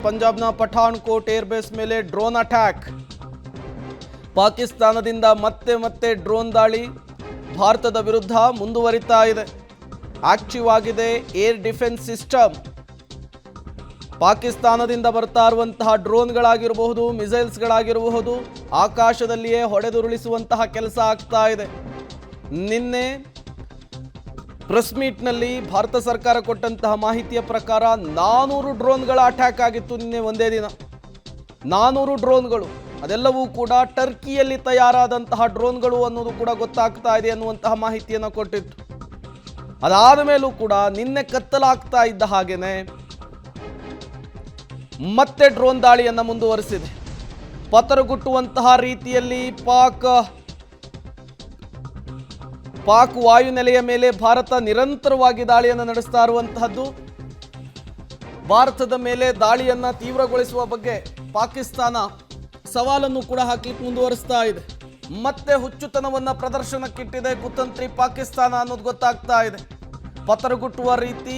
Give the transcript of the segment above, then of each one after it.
ಪಂಜಾಬ್ನ ಪಠಾನ್ಕೋಟ್ ಏರ್ಬೇಸ್ ಮೇಲೆ drone attack. ಪಾಕಿಸ್ತಾನದಿಂದ ಮತ್ತೆ ಡ್ರೋನ್ ದಾಳಿ ಭಾರತದ ವಿರುದ್ಧ ಮುಂದುವರಿತಾ ಇದೆ. ಆಕ್ಟಿವ್ ಆಗಿದೆ ಏರ್ ಡಿಫೆನ್ಸ್ ಸಿಸ್ಟಮ್. ಪಾಕಿಸ್ತಾನದಿಂದ ಬರ್ತಾ ಇರುವಂತಹ ಡ್ರೋನ್ಗಳಾಗಿರಬಹುದು, ಮಿಸೈಲ್ಸ್ಗಳಾಗಿರಬಹುದು, ಆಕಾಶದಲ್ಲಿಯೇ ಹೊಡೆದುರುಳಿಸುವಂತಹ ಕೆಲಸ ಆಗ್ತಾ ಇದೆ. ನಿನ್ನೆ ಪ್ರೆಸ್ ಮೀಟ್ನಲ್ಲಿ ಭಾರತ ಸರ್ಕಾರ ಕೊಟ್ಟಂತಹ ಮಾಹಿತಿಯ ಪ್ರಕಾರ 400 ಡ್ರೋನ್ಗಳ ಅಟ್ಯಾಕ್ ಆಗಿತ್ತು ನಿನ್ನೆ ಒಂದೇ ದಿನ. 400 ಡ್ರೋನ್ಗಳು, ಅದೆಲ್ಲವೂ ಕೂಡ ಟರ್ಕಿಯಲ್ಲಿ ತಯಾರಾದಂತಹ ಡ್ರೋನ್ಗಳು ಅನ್ನೋದು ಕೂಡ ಗೊತ್ತಾಗ್ತಾ ಇದೆ ಅನ್ನುವಂತಹ ಮಾಹಿತಿಯನ್ನು ಕೊಟ್ಟಿತ್ತು. ಅದಾದ ಮೇಲೂ ಕೂಡ ನಿನ್ನೆ ಕತ್ತಲಾಗ್ತಾ ಇದ್ದ ಹಾಗೇನೆ ಮತ್ತೆ ಡ್ರೋನ್ ದಾಳಿಯನ್ನು ಮುಂದುವರಿಸಿದೆ. ಪತರಗುಟ್ಟುವಂತಹ ರೀತಿಯಲ್ಲಿ ಪಾಕ್ ವಾಯುನೆಲೆಯ ಮೇಲೆ ಭಾರತ ನಿರಂತರವಾಗಿ ದಾಳಿಯನ್ನು ನಡೆಸ್ತಾ ಇರುವಂತಹದ್ದು. ಭಾರತದ ಮೇಲೆ ದಾಳಿಯನ್ನು ತೀವ್ರಗೊಳಿಸುವ ಬಗ್ಗೆ ಪಾಕಿಸ್ತಾನ ಸವಾಲನ್ನು ಕೂಡ ಹಾಕಲಿಕ್ಕೆ ಮುಂದುವರಿಸ್ತಾ ಇದೆ. ಮತ್ತೆ ಹುಚ್ಚುತನವನ್ನು ಪ್ರದರ್ಶನಕ್ಕಿಟ್ಟಿದೆ ಕುತಂತ್ರಿ ಪಾಕಿಸ್ತಾನ ಅನ್ನೋದು ಗೊತ್ತಾಗ್ತಾ ಇದೆ. ಪತರಗುಟ್ಟುವ ರೀತಿ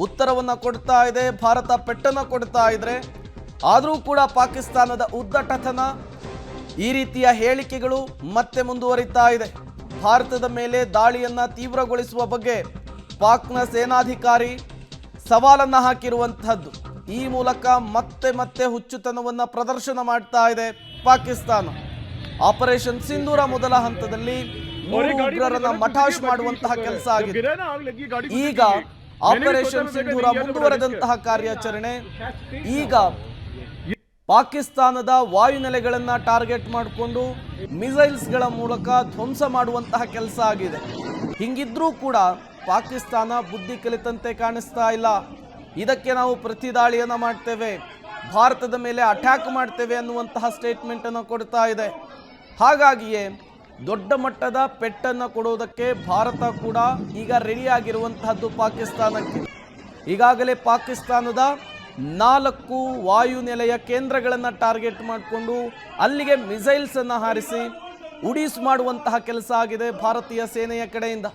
ಉತ್ತರವನ್ನು ಕೊಡ್ತಾ ಇದೆ. ಭಾರತ ಪೆಟ್ಟನ್ನು ಕೊಡ್ತಾ ಇದ್ರೆ ಆದರೂ ಕೂಡ ಪಾಕಿಸ್ತಾನದ ಉದ್ದಟತನ, ಈ ರೀತಿಯ ಹೇಳಿಕೆಗಳು ಮತ್ತೆ ಮುಂದುವರಿತಾ ಇದೆ. ಭಾರತದ ಮೇಲೆ ದಾಳಿಯನ್ನು ತೀವ್ರಗೊಳಿಸುವ ಬಗ್ಗೆ ಪಾಕ್ನ ಸೇನಾಧಿಕಾರಿ ಸವಾಲನ್ನು ಹಾಕಿರುವಂತಹದ್ದು. ಈ ಮೂಲಕ ಮತ್ತೆ ಹುಚ್ಚುತನವನ್ನು ಪ್ರದರ್ಶನ ಮಾಡ್ತಾ ಇದೆ ಪಾಕಿಸ್ತಾನ. ಆಪರೇಷನ್ ಸಿಂಧೂರ ಮೊದಲ ಹಂತದಲ್ಲಿ 3 ಉಗ್ರರನ್ನ ಮಠಾಶ್ ಮಾಡುವಂತಹ ಕೆಲಸ ಆಗಿದೆ. ಈಗ ಆಪರೇಷನ್ ಸಿಂಧೂರ ಮುಂದುವರೆದಂತಹ ಕಾರ್ಯಾಚರಣೆ ಈಗ ಪಾಕಿಸ್ತಾನದ ವಾಯುನೆಲೆಗಳನ್ನು ಟಾರ್ಗೆಟ್ ಮಾಡಿಕೊಂಡು ಮಿಸೈಲ್ಸ್ಗಳ ಮೂಲಕ ಧ್ವಂಸ ಮಾಡುವಂತಹ ಕೆಲಸ ಆಗಿದೆ. ಹಿಂಗಿದ್ರೂ ಕೂಡ ಪಾಕಿಸ್ತಾನ ಬುದ್ಧಿ ಕಲಿತಂತೆ ಕಾಣಿಸ್ತಾ ಇಲ್ಲ. ಇದಕ್ಕೆ ನಾವು ಪ್ರತಿದಾಳಿಯನ್ನು ಮಾಡ್ತೇವೆ, ಭಾರತದ ಮೇಲೆ ಅಟ್ಯಾಕ್ ಮಾಡ್ತೇವೆ ಅನ್ನುವಂತಹ ಸ್ಟೇಟ್ಮೆಂಟನ್ನು ಕೊಡ್ತಾ ಇದೆ. ಹಾಗಾಗಿಯೇ ದೊಡ್ಡ ಮಟ್ಟದ ಪೆಟ್ಟನ್ನು ಕೊಡೋದಕ್ಕೆ ಭಾರತ ಕೂಡ ಈಗ ರೆಡಿಯಾಗಿರುವಂತಹದ್ದು ಪಾಕಿಸ್ತಾನಕ್ಕೆ. ಈಗಾಗಲೇ ಪಾಕಿಸ್ತಾನದ 4 ವಾಯುನೆಲೆಯ ಕೇಂದ್ರಗಳನ್ನು ಟಾರ್ಗೆಟ್ ಮಾಡಿಕೊಂಡು ಅಲ್ಲಿಗೆ ಮಿಸೈಲ್ಸನ್ನು ಹಾರಿಸಿ ಉಡೀಸ್ ಮಾಡುವಂತಹ ಕೆಲಸ ಆಗಿದೆ ಭಾರತೀಯ ಸೇನೆಯ ಕಡೆಯಿಂದ.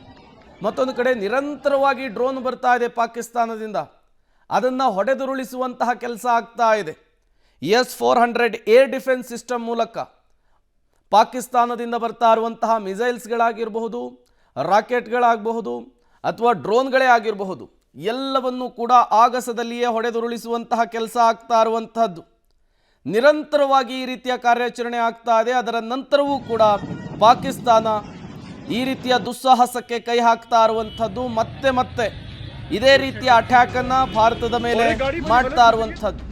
ಮತ್ತೊಂದು ಕಡೆ ನಿರಂತರವಾಗಿ ಡ್ರೋನ್ ಬರ್ತಾ ಇದೆ ಪಾಕಿಸ್ತಾನದಿಂದ, ಅದನ್ನು ಹೊಡೆದುರುಳಿಸುವಂತಹ ಕೆಲಸ ಆಗ್ತಾ ಇದೆ. S-400 ಏರ್ ಡಿಫೆನ್ಸ್ ಸಿಸ್ಟಮ್ ಮೂಲಕ ಪಾಕಿಸ್ತಾನದಿಂದ ಬರ್ತಾ ಇರುವಂತಹ ಮಿಸೈಲ್ಸ್ಗಳಾಗಿರಬಹುದು, ರಾಕೆಟ್ಗಳಾಗಬಹುದು ಅಥವಾ ಡ್ರೋನ್ಗಳೇ ಆಗಿರಬಹುದು, ಎಲ್ಲವನ್ನೂ ಕೂಡ ಆಗಸದಲ್ಲಿಯೇ ಹೊಡೆದುರುಳಿಸುವಂತಹ ಕೆಲಸ ಆಗ್ತಾ ಇರುವಂತಹದ್ದು. ನಿರಂತರವಾಗಿ ಈ ರೀತಿಯ ಕಾರ್ಯಾಚರಣೆ ಆಗ್ತಾ ಇದೆ. ಅದರ ನಂತರವೂ ಕೂಡ ಪಾಕಿಸ್ತಾನ ಈ ರೀತಿಯ ದುಸ್ಸಾಹಸಕ್ಕೆ ಕೈ ಹಾಕ್ತಾ ಇರುವಂಥದ್ದು. ಮತ್ತೆ ಇದೇ ರೀತಿಯ ಅಟ್ಯಾಕ್ ಅನ್ನ ಭಾರತದ ಮೇಲೆ ಮಾಡ್ತಾ ಇರುವಂಥದ್ದು.